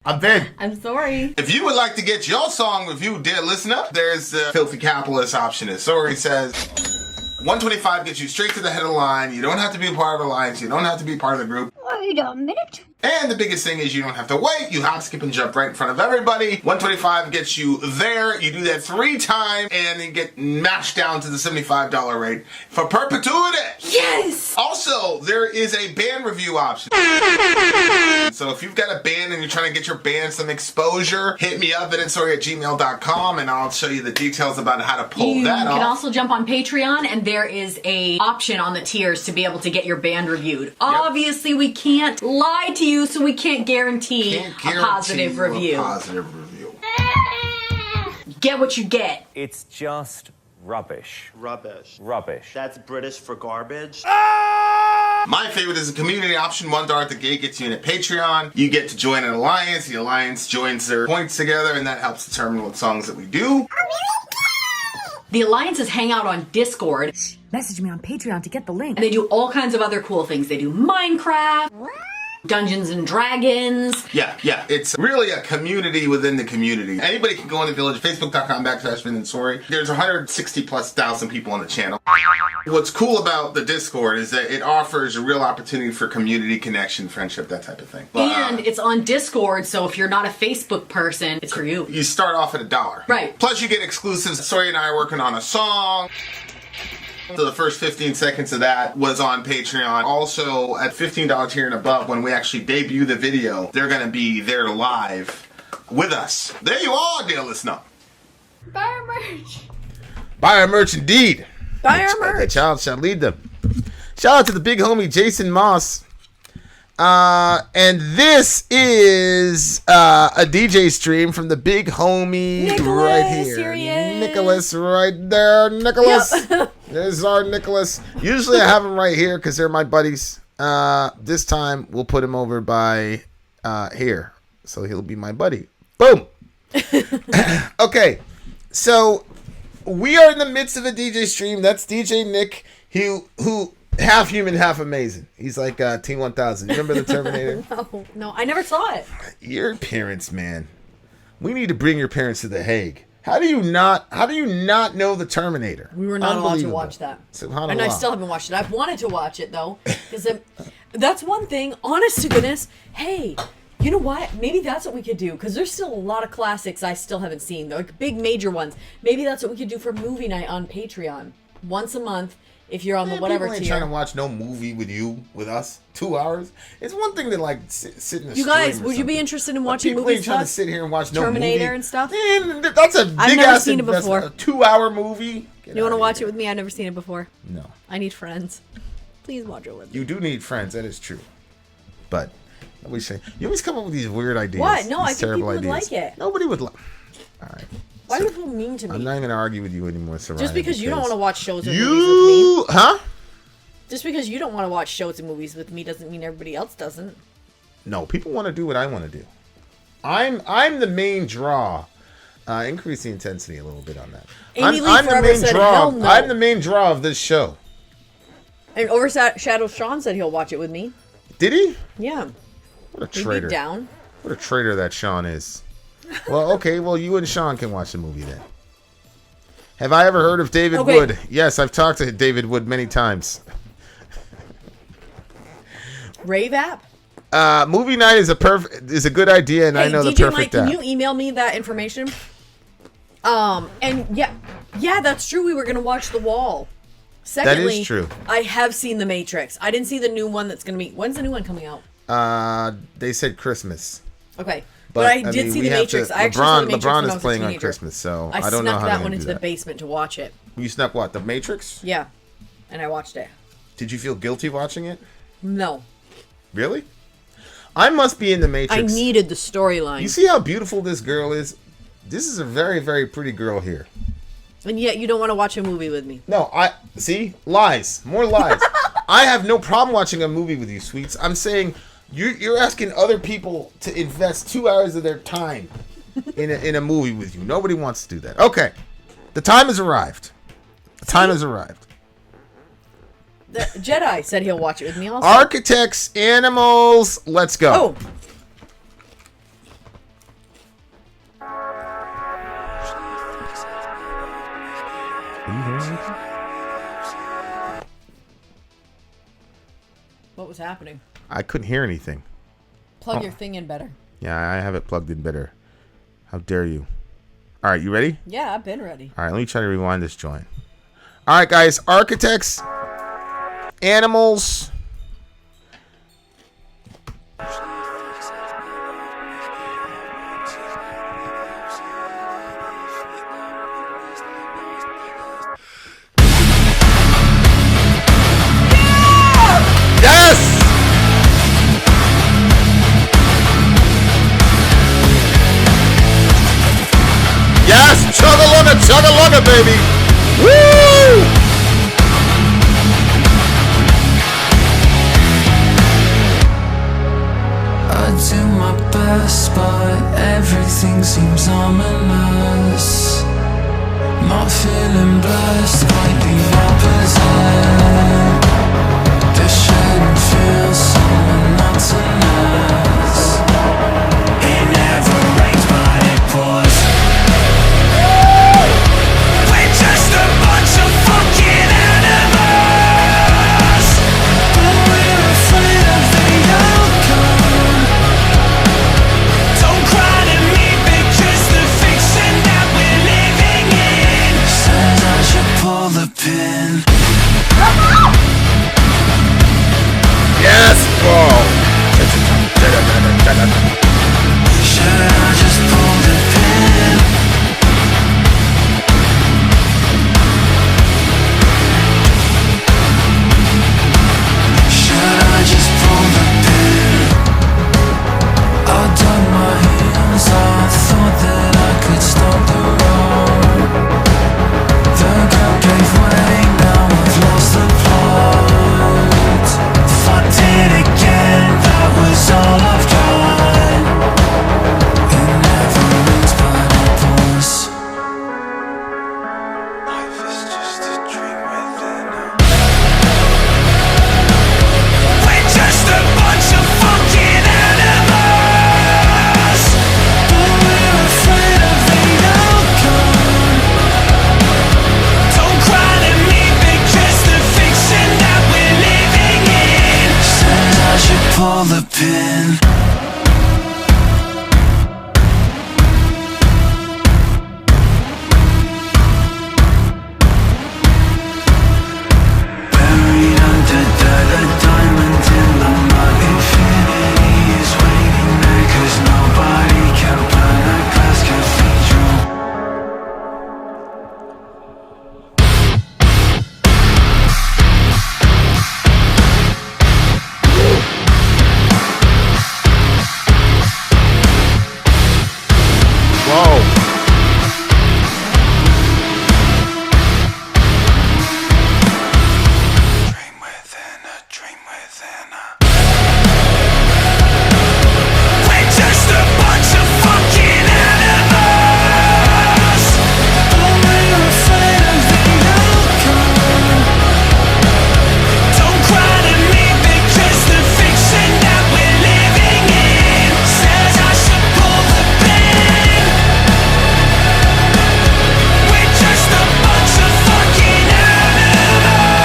I'm Vin. I'm Sori. If you would like to get your song reviewed, dear listener, there's the filthy capitalist option. As Sori says, $125 gets you straight to the head of the line. You don't have to be a part of the alliance. You don't have to be part of the group. Wait a minute. And the biggest thing is you don't have to wait. You hop, skip, and jump right in front of everybody. $125 gets you there. You do that 3 times, and you get mashed down to the $75 rate for perpetuity. Yes! Also, there is a band review option. So if you've got a band and you're trying to get your band some exposure, hit me up at villageXchange@gmail.com, and I'll show you the details about how to pull that off. You can also jump on Patreon, and there is a option on the tiers to be able to get your band reviewed. Yep. Obviously, we can't lie to you, so we can't guarantee a positive review. Get what you get. It's just rubbish. Rubbish. Rubbish. That's British for garbage. My favorite is a community option. $1 at the gate gets you in at Patreon. You get to join an alliance. The alliance joins their points together, and that helps determine what songs that we do. The alliances hang out on Discord. Message me on Patreon to get the link. And they do all kinds of other cool things. They do Minecraft, Dungeons and Dragons. Yeah. It's really a community within the community. Anybody can go into Village, Facebook.com/Vin and Sori. There's 160,000+ people on the channel. What's cool about the Discord is that it offers a real opportunity for community connection, friendship, that type of thing. And it's on Discord, so if you're not a Facebook person, it's for you. You start off at $1. Right. Plus you get exclusives. Sori and I are working on a song. So the first 15 seconds of that was on Patreon. Also, at $15 tier and above, when we actually debut the video, they're going to be there live with us. There you are, dear listener. Buy our merch. Buy our merch indeed. Buy our merch. The child shall lead them. Shout out to the big homie Jason Moss. And this is a DJ stream from the big homie Nicholas, right here. Here he is. Nicholas right there. Nicholas. Yep. There's our Nicholas. Usually I have him right here because they're my buddies. This time we'll put him over by here. So he'll be my buddy. Boom. Okay. So we are in the midst of a DJ stream. That's DJ Nick, who half human, half amazing. He's like T-1000. Remember the Terminator? No, I never saw it. Your parents, man. We need to bring your parents to The Hague. How do you not know the Terminator? We were not allowed to watch that. SubhanAllah. And I still haven't watched it. I've wanted to watch it, though. Because that's one thing, honest to goodness. Hey, you know what? Maybe that's what we could do. Because there's still a lot of classics I still haven't seen. They're like big major ones. Maybe that's what we could do for movie night on Patreon. Once a month. If you're on the whatever people ain't tier. trying to watch no movie with us, 2 hours. It's one thing to like sit in the You guys, would you be interested in watching people movies? Ain't trying to sit here and watch Terminator no movie. and stuff. Man, that's a big I've never ass seen it investment. before. A 2-hour movie. You want to watch it with me? I've never seen it before. No. I need friends. Please watch it with me. You do need friends. That is true. But we say you always come up with these weird ideas. What? No, I these think people terrible would ideas. like it. Nobody would like. All right. Why are you so mean to me? I'm not going to argue with you anymore, Soraya. Just because you don't want to watch shows or movies with me. Huh? Just because you don't want to watch shows and movies with me doesn't mean everybody else doesn't. No, people want to do what I want to do. I'm the main draw. Increase the intensity a little bit on that. Amy Lee I'm the forever main said, draw. hell no. I'm the main draw of this show. And Overshadow Sean said he'll watch it with me. Did he? Yeah. What a He'd traitor. be down. What a traitor that Sean is. Well, okay. Well, you and Sean can watch the movie then. Have I ever heard of David Wood? Yes, I've talked to David Wood many times. Rave app? Movie night is a good idea, and Hey, I know DJ the perfect Mike, app. can you email me that information? And yeah, that's true. We were gonna watch The Wall. Secondly, that is true. I have seen The Matrix. I didn't see the new one that's gonna be. When's the new one coming out? They said Christmas. Okay. But I did see The Matrix. I actually saw The Matrix when I was is playing a on teenager. Christmas, so I don't know snuck how that to one do into that. the basement to watch it. You snuck what? The Matrix? Yeah. And I watched it. Did you feel guilty watching it? No. Really? I must be in the Matrix. I needed the storyline. You see how beautiful this girl is? This is a very, very pretty girl here. And yet you don't want to watch a movie with me. No, see? Lies. More lies. I have no problem watching a movie with you, sweets. I'm saying you're asking other people to invest 2 hours of their time in a movie with you. Nobody wants to do that. Okay. The time has arrived. The time has arrived. The Jedi said he'll watch it with me also. Architects, animals, let's go. Oh. Are you hearing anything? What was happening? I couldn't hear anything. Plug your thing in better. Yeah, I have it plugged in better. How dare you? All right, you ready? Yeah, I've been ready. All right, let me try to rewind this joint. All right, guys. Architects, animals. Yes! Yes! Chugga-lunga, baby! Woo! I do my best, but everything seems ominous. Not feeling blessed, quite the opposite. This shouldn't feel so monotonous. It never rains, but it pours. We're just a bunch of fucking animals, but we're afraid of the outcome. Don't cry to me because the fiction that we're living in says I should pull the pin. Yes, bro! Should I just pull the pin? Should I just pull the pin? I dug my heels, I thought that I could stop the road. The girl gave way, now I've lost the plot. Fucked it again, that was all I've got. It never ends, but it pours. Life is just a dream within a. We're just a bunch of fucking animals, but we're afraid of the outcome. Don't cry to me because the fiction that we're living in says I should pull the pin. Buried under dirt, a diamond in the mud. Infinity is waiting there 'cause nobody can burn a glass cathedral. Whoa! Dream within a dream within a. We're just a bunch of fucking animals, but we're afraid of the outcome. Don't cry to me because the fiction that we're living in says I should pull the pin. We're just a bunch of fucking animals,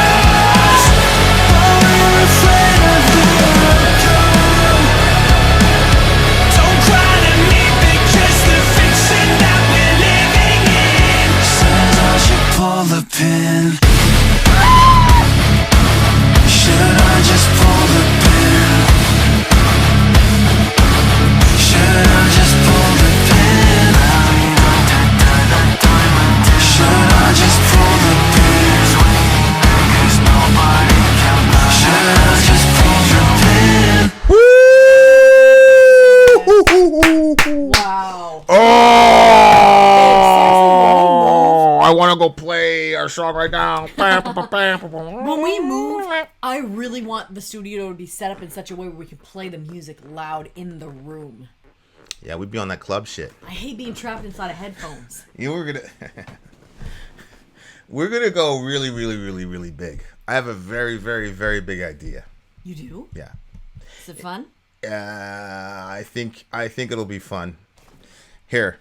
but we're afraid of the outcome. Don't cry to me because the fiction that we're living in says I should pull the pin. Should I just pull the pin? Should I just pull the pin? Should I just pull the pin? Should I just pull the pin? Wow. Oh! I want to go play our song right now. When we move, I really want the studio to be set up in such a way where we can play the music loud in the room. Yeah, we'd be on that club shit. I hate being trapped inside of headphones. You were gonna. We're gonna go really, really, really, really big. I have a very, very, very big idea. You do? Yeah. Is it fun? I think it'll be fun. Here.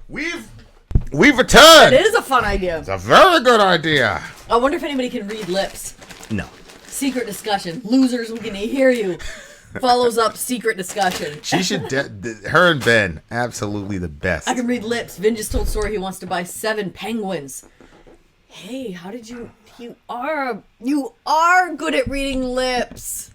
We've returned. It is a fun idea. It's a very good idea. I wonder if anybody can read lips. No. Secret discussion. Losers, we can hear you. Follows up secret discussion. She should. Her and Ben, absolutely the best. I can read lips. Vin just told Sori he wants to buy 7 penguins. Hey, how did you? You are good at reading lips.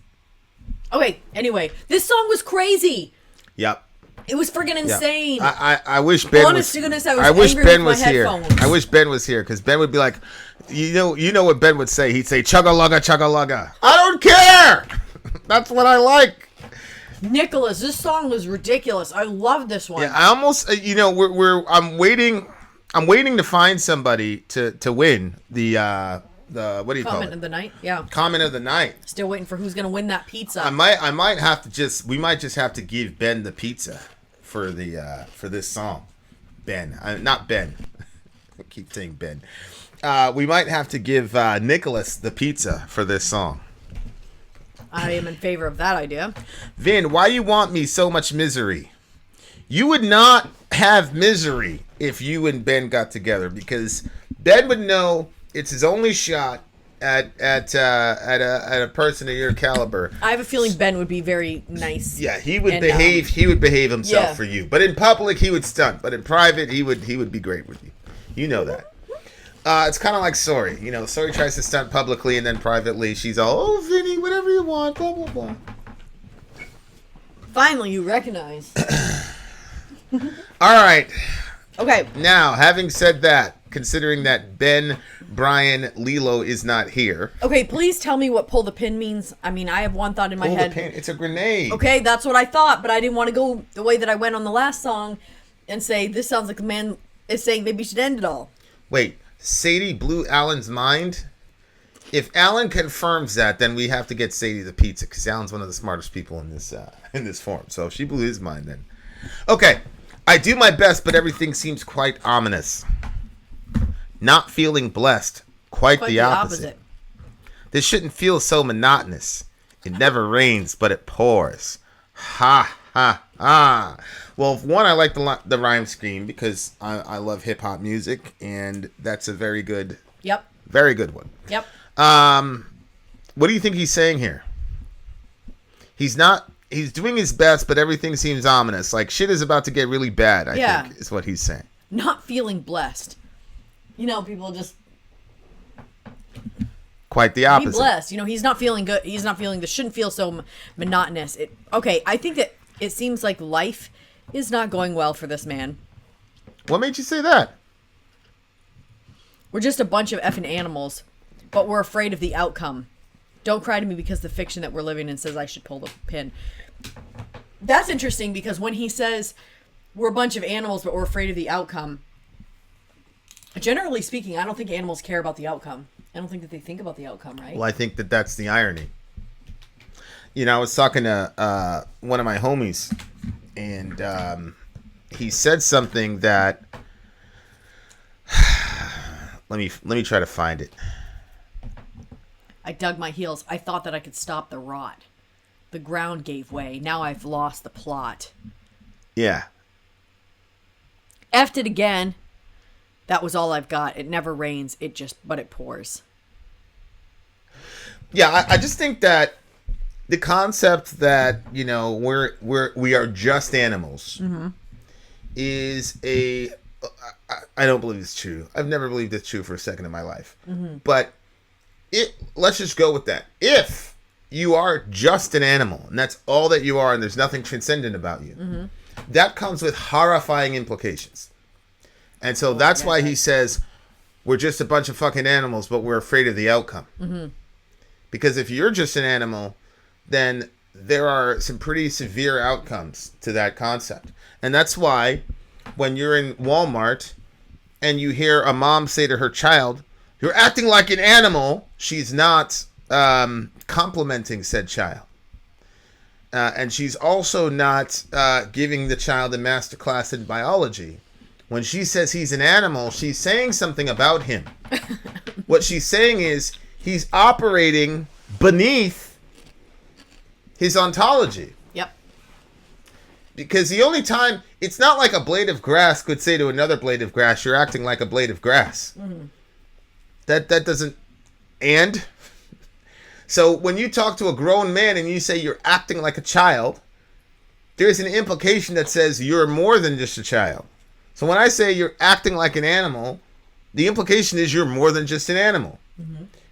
Okay. Anyway, this song was crazy. Yep. It was friggin' insane. I wish Ben Honest was. to goodness, I wish angry Ben with was my here. headphones. I wish Ben was here because Ben would be like, you know what Ben would say? He'd say chugga lugga chugga lugga. I don't care. That's what I like. Nicholas, this song was ridiculous. I love this one. Yeah, I almost I'm waiting to find somebody to win the what do you call Comment it? of the night. Yeah. Comment of the night. Still waiting for who's gonna win that pizza. I might have to we might just have to give Ben the pizza for this song. Ben, not Ben. I keep saying Ben. We might have to give Nicholas the pizza for this song. I am in favor of that idea. Vin, why you want me so much misery? You would not have misery if you and Ben got together because Ben would know it's his only shot at a person of your caliber. I have a feeling Ben would be very nice. Yeah, he would and, behave. He would behave himself yeah. for you. But in public, he would stunt. But in private, he would be great with you. You know that. It's kind of like Sori. You know, Sori tries to stunt publicly and then privately she's all, oh, Vinny, whatever you want, blah, blah, blah. Finally, you recognize. All right. Okay. Now, having said that, considering that Ben, Brian, Lilo is not here. Okay, please tell me what pull the pin means. I mean, I have one thought in my head. Pull the pin. It's a grenade. Okay, that's what I thought, but I didn't want to go the way that I went on the last song and say, this sounds like the man is saying maybe you should end it all. Wait. Sadie blew Alan's mind? If Alan confirms that, then we have to get Sadie the pizza because Alan's one of the smartest people in this forum. So if she blew his mind, then okay. I do my best, but everything seems quite ominous. Not feeling blessed. Quite the opposite. This shouldn't feel so monotonous. It never rains, but it pours. Ha ha ha. Well, one, I like the rhyme scheme because I love hip hop music, and that's a very good one. Yep. What do you think he's saying here? He's doing his best, but everything seems ominous. Like shit is about to get really bad, I think is what he's saying. Not feeling blessed. You know, people just quite the opposite. Be blessed. You know, he's not feeling good. He's not feeling this shouldn't feel so monotonous. Okay, I think that it seems like life is not going well for this man. What made you say that? We're just a bunch of effing animals, but we're afraid of the outcome. Don't cry to me because the fiction that we're living in says I should pull the pin. That's interesting because when he says we're a bunch of animals, but we're afraid of the outcome, generally speaking, I don't think animals care about the outcome. I don't think that they think about the outcome, right? Well, I think that that's the irony. You know, I was talking to one of my homies, and he said something that let me try to find it. I dug my heels. I thought that I could stop the rot. The ground gave way. Now I've lost the plot. Yeah. Effed it again. That was all I've got. It never rains. But it pours. Yeah, I just think that the concept that, you know, we are just animals is I don't believe it's true. I've never believed it's true for a second in my life. But let's just go with that. If you are just an animal and that's all that you are and there's nothing transcendent about you, that comes with horrifying implications. And so that's why he says we're just a bunch of fucking animals, but we're afraid of the outcome. Because if you're just an animal, then there are some pretty severe outcomes to that concept. And that's why when you're in Walmart and you hear a mom say to her child, "You're acting like an animal," she's not complimenting said child. And she's also not giving the child a master class in biology. When she says he's an animal, she's saying something about him. What she's saying is he's operating beneath his ontology. Yep. Because the only time, it's not like a blade of grass could say to another blade of grass, you're acting like a blade of grass. That doesn't, and so when you talk to a grown man and you say you're acting like a child, there's an implication that says you're more than just a child. So when I say you're acting like an animal, the implication is you're more than just an animal.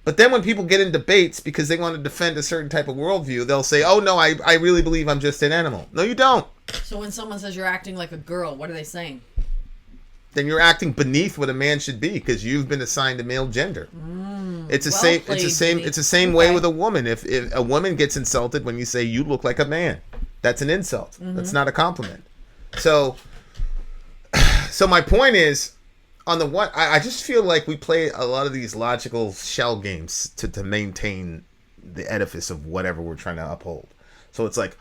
But then when people get in debates because they want to defend a certain type of worldview, they'll say, oh no, I really believe I'm just an animal. No, you don't. So when someone says you're acting like a girl, what are they saying? Then you're acting beneath what a man should be because you've been assigned a male gender. It's the same. It's the same way with a woman. If a woman gets insulted when you say you look like a man, that's an insult. That's not a compliment. So my point is, on the one, I just feel like we play a lot of these logical shell games to maintain the edifice of whatever we're trying to uphold. So it's like,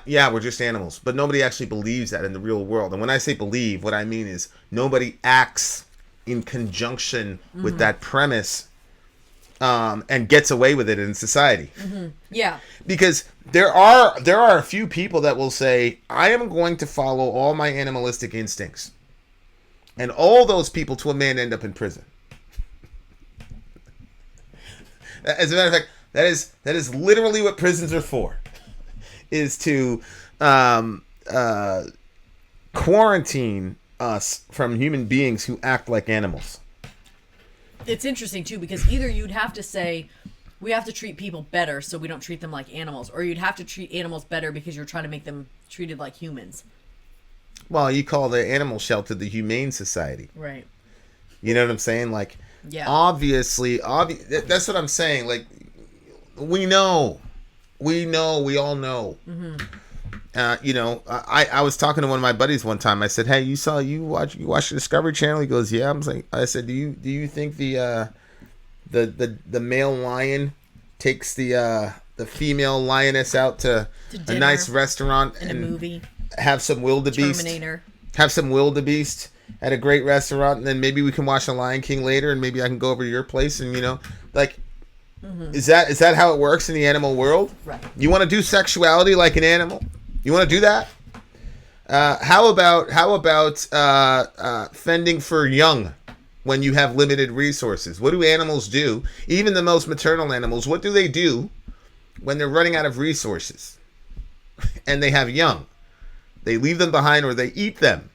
yeah, we're just animals, but nobody actually believes that in the real world. And when I say believe, what I mean is nobody acts in conjunction with that premise and gets away with it in society. Yeah. Because there are a few people that will say, I am going to follow all my animalistic instincts. And all those people, to a man, end up in prison. As a matter of fact, that is literally what prisons are for, is to quarantine us from human beings who act like animals. It's interesting too, because either you'd have to say we have to treat people better so we don't treat them like animals, or you'd have to treat animals better because you're trying to make them treated like humans. Well, you call the animal shelter the Humane Society. Right. You know what I'm saying? Like, yeah. Obviously, that's what I'm saying. Like, we all know. You know, I was talking to one of my buddies one time. I said, "Hey, you watch the Discovery Channel?" He goes, "Yeah." I said, "Do you think the male lion takes the female lioness out to a nice restaurant in and a movie, have some wildebeest, Terminator, have some wildebeest at a great restaurant, and then maybe we can watch The Lion King later, and maybe I can go over to your place, and you know, like." Is that how it works in the animal world? Right. You want to do sexuality like an animal? You want to do that? How about fending for young when you have limited resources? What do animals do? Even the most maternal animals, what do they do when they're running out of resources and they have young? They leave them behind or they eat them.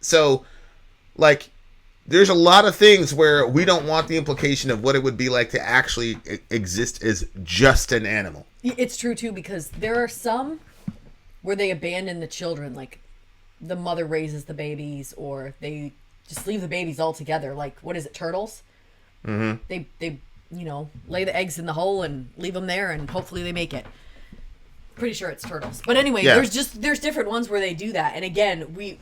So, like, there's a lot of things where we don't want the implication of what it would be like to actually exist as just an animal. It's true too, because there are some where they abandon the children, like the mother raises the babies, or they just leave the babies altogether. Like, what is it, turtles? They lay the eggs in the hole and leave them there, and hopefully they make it. Pretty sure it's turtles. But anyway, Yeah. there's different ones where they do that. And again, we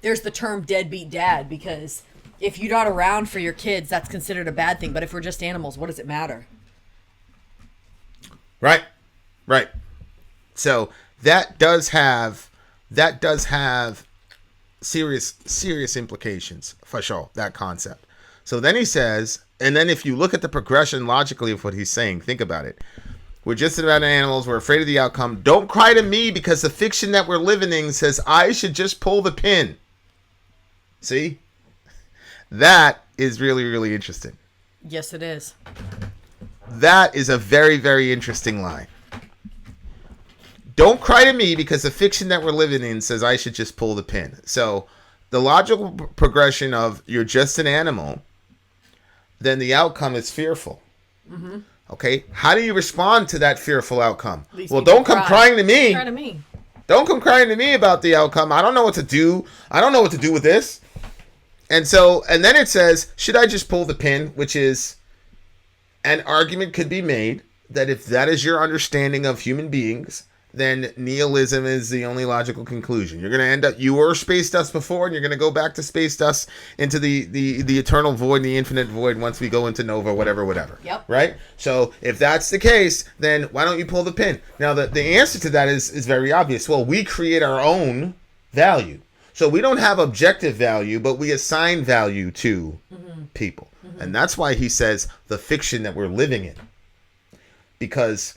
there's the term deadbeat dad, because if you're not around for your kids, that's considered a bad thing. But if we're just animals, what does it matter? Right. So that does have serious implications for sure, that concept. So then he says, and then if you look at the progression logically of what he's saying, think about it. We're just about animals. We're afraid of the outcome. Don't cry to me because the fiction that we're living in says I should just pull the pin. See? That is really, really interesting. Yes, it is. That is a very, very interesting line. Don't cry to me because the fiction that we're living in says I should just pull the pin. So the logical progression of you're just an animal, then the outcome is fearful. Okay? How do you respond to that fearful outcome? Well, don't come crying to me. Cry to me. Don't come crying to me about the outcome. I don't know what to do. I don't know what to do with this. And then it says, should I just pull the pin? Which is, an argument could be made that if that is your understanding of human beings, then nihilism is the only logical conclusion. You're going to end up, you were space dust before, and you're going to go back to space dust into the eternal void, the infinite void once we go into Nova, whatever. Yep. Right? So if that's the case, then why don't you pull the pin? Now, the answer to that is very obvious. Well, we create our own value. So we don't have objective value, but we assign value to people. And that's why he says the fiction that we're living in. Because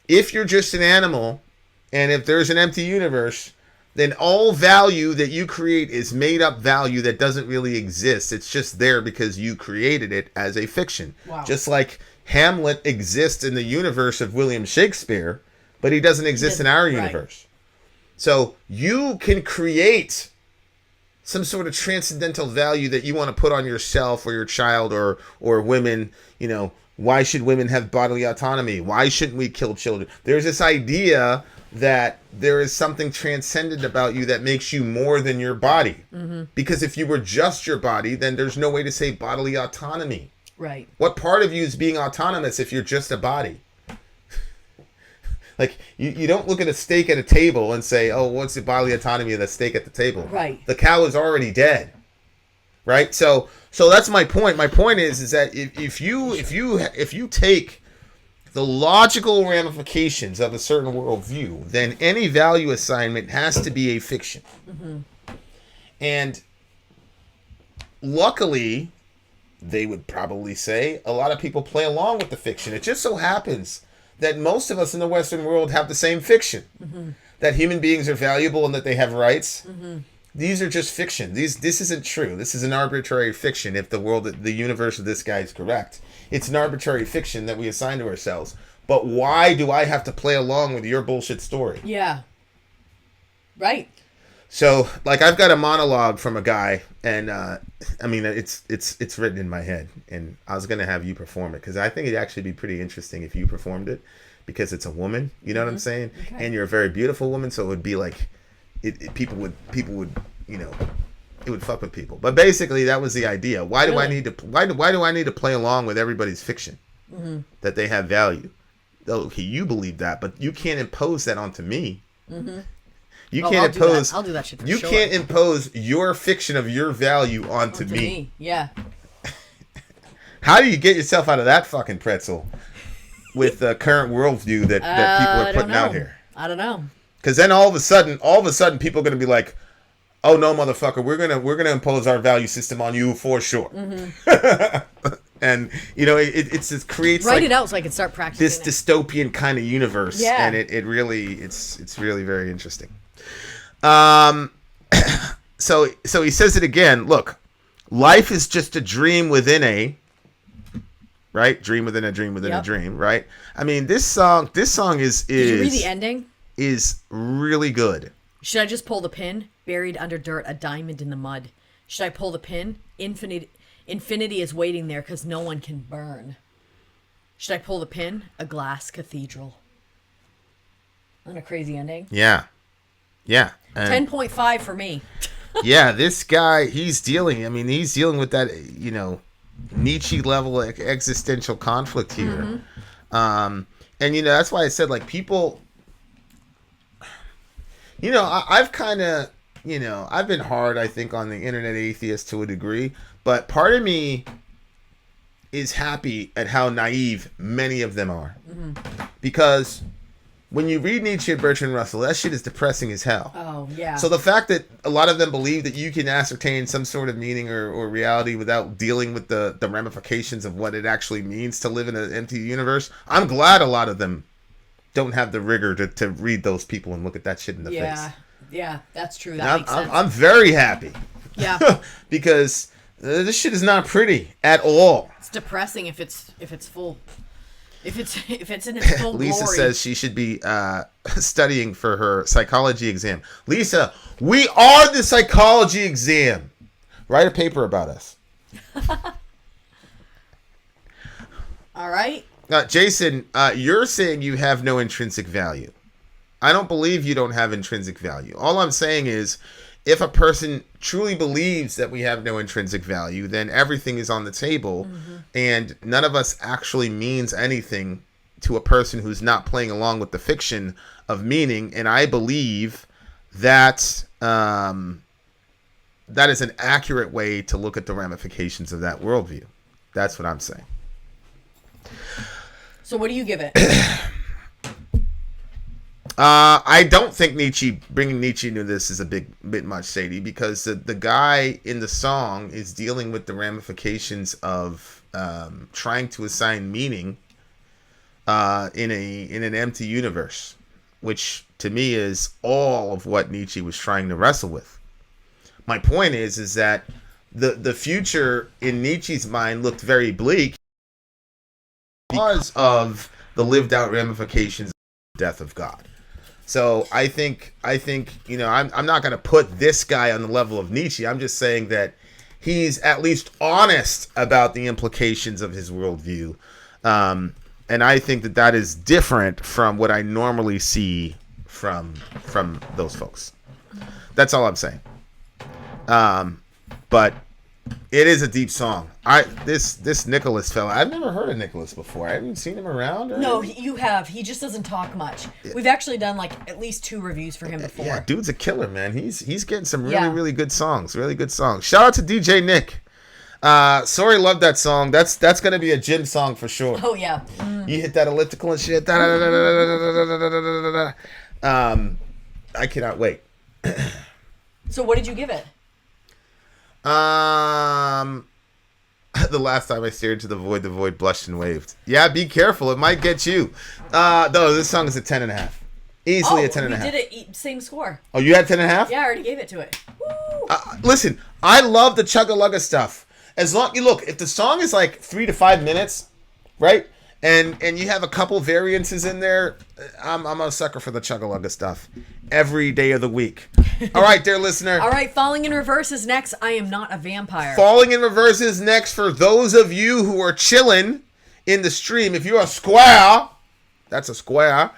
if you're just an animal And if there's an empty universe, then all value that you create is made up value that doesn't really exist. It's just there because you created it as a fiction. Wow. Just like Hamlet exists in the universe of William Shakespeare, but he doesn't exist in our universe. So you can create some sort of transcendental value that you want to put on yourself or your child or women. You know, why should women have bodily autonomy? Why shouldn't we kill children? There's this idea that there is something transcendent about you that makes you more than your body. Because if you were just your body, then there's no way to say bodily autonomy. Right. What part of you is being autonomous if you're just a body? Like, you don't look at a steak at a table and say, oh, what's the bodily autonomy of the steak at the table? Right. The cow is already dead. Right? So that's my point. My point is that if you take the logical ramifications of a certain worldview, then any value assignment has to be a fiction. And luckily, they would probably say, a lot of people play along with the fiction. It just so happens that most of us in the Western world have the same fiction. That human beings are valuable and that they have rights. These are just fiction. This isn't true. This is an arbitrary fiction if the universe of this guy is correct. It's an arbitrary fiction that we assign to ourselves. But why do I have to play along with your bullshit story? Yeah. Right. So, like, I've got a monologue from a guy, and I mean, it's written in my head, and I was gonna have you perform it because I think it'd actually be pretty interesting if you performed it, because it's a woman. You know what I'm saying? Okay. And you're a very beautiful woman, so it would be like, people would you know, it would fuck with people. But basically, that was the idea. Why do I need to? Why do I need to play along with everybody's fiction? That they have value. Okay, you believe that, but you can't impose that onto me. You can't impose. I'll do that shit for you sure. can't impose your fiction of your value onto me. Yeah. How do you get yourself out of that fucking pretzel with the current worldview that people are putting out here? I don't know. Because then all of a sudden, people are going to be like, "Oh no, motherfucker, we're gonna impose our value system on you for sure." And you know, it creates Write it out so I can start practicing this dystopian kind of universe. Yeah. And it's really very interesting. So he says it again. Look, life is just a dream within a, right? Dream within a dream within a dream, right? I mean, this song is Did you read the ending? Is really good. Should I just pull the pin? Buried under dirt, a diamond in the mud. Should I pull the pin? Infinity is waiting there because no one can burn. Should I pull the pin? A glass cathedral. Not a crazy ending. Yeah. 10.5 for me. Yeah, this guy, he's dealing with that, you know, Nietzsche level existential conflict here. And, you know, that's why I said, like, people, you know, I've kind of, you know, I've been hard, I think, on the internet atheist to a degree, but part of me is happy at how naive many of them are. Because when you read Nietzsche and Bertrand Russell, that shit is depressing as hell. Oh, yeah. So the fact that a lot of them believe that you can ascertain some sort of meaning or reality without dealing with the ramifications of what it actually means to live in an empty universe, I'm glad a lot of them don't have the rigor to read those people and look at that shit in the face. Yeah, that's true. That makes sense. I'm very happy. Yeah. Because this shit is not pretty at all. It's depressing if it's full. If it's in its full Lisa glory. says she should be studying for her psychology exam. Lisa, we are the psychology exam. Write a paper about us. All right. Jason, you're saying you have no intrinsic value. I don't believe you don't have intrinsic value. All I'm saying is, if a person truly believes that we have no intrinsic value, then everything is on the table, and none of us actually means anything to a person who's not playing along with the fiction of meaning. And I believe that that is an accurate way to look at the ramifications of that worldview. That's what I'm saying. So what do you give it? I don't think bringing Nietzsche into this is a bit much, Sadie, because the guy in the song is dealing with the ramifications of trying to assign meaning in an empty universe, which to me, is all of what Nietzsche was trying to wrestle with. My point is that the future in Nietzsche's mind looked very bleak because of the lived out ramifications of the death of God. So I think you know, I'm not going to put this guy on the level of Nietzsche. I'm just saying that he's at least honest about the implications of his worldview. And I think that is different from what I normally see from those folks. That's all I'm saying. But it is a deep song. This Nicholas fella, I've never heard of Nicholas before. I haven't seen him around. No, you have. He just doesn't talk much. We've actually done like at least 2 reviews for him before. Yeah, dude's a killer, man. He's getting some really good songs. Really good songs. Shout out to DJ Nick. Sori loved that song. That's gonna be a gym song for sure. Oh yeah. You hit that elliptical and shit. I cannot wait. So what did you give it? The last time I stared into the void blushed and waved. Yeah, be careful. It might get you. No, this song is a 10.5. Easily a 10.5. We did it same score. Oh, you had 10.5? Yeah, I already gave it to it. Woo. Listen, I love the chugga-lugga stuff. As long you look, if the song is like 3 to 5 minutes, right? And you have a couple variances in there, I'm a sucker for the chugga-lugga stuff every day of the week. All right, dear listener. All right, Falling in Reverse is next. I Am Not a Vampire. Falling in Reverse is next for those of you who are chilling in the stream. If you're a square, that's a square,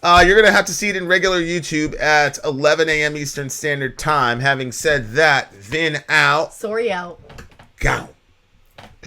you're going to have to see it in regular YouTube at 11 a.m. Eastern Standard Time. Having said that, Vin out. Sori out. Go.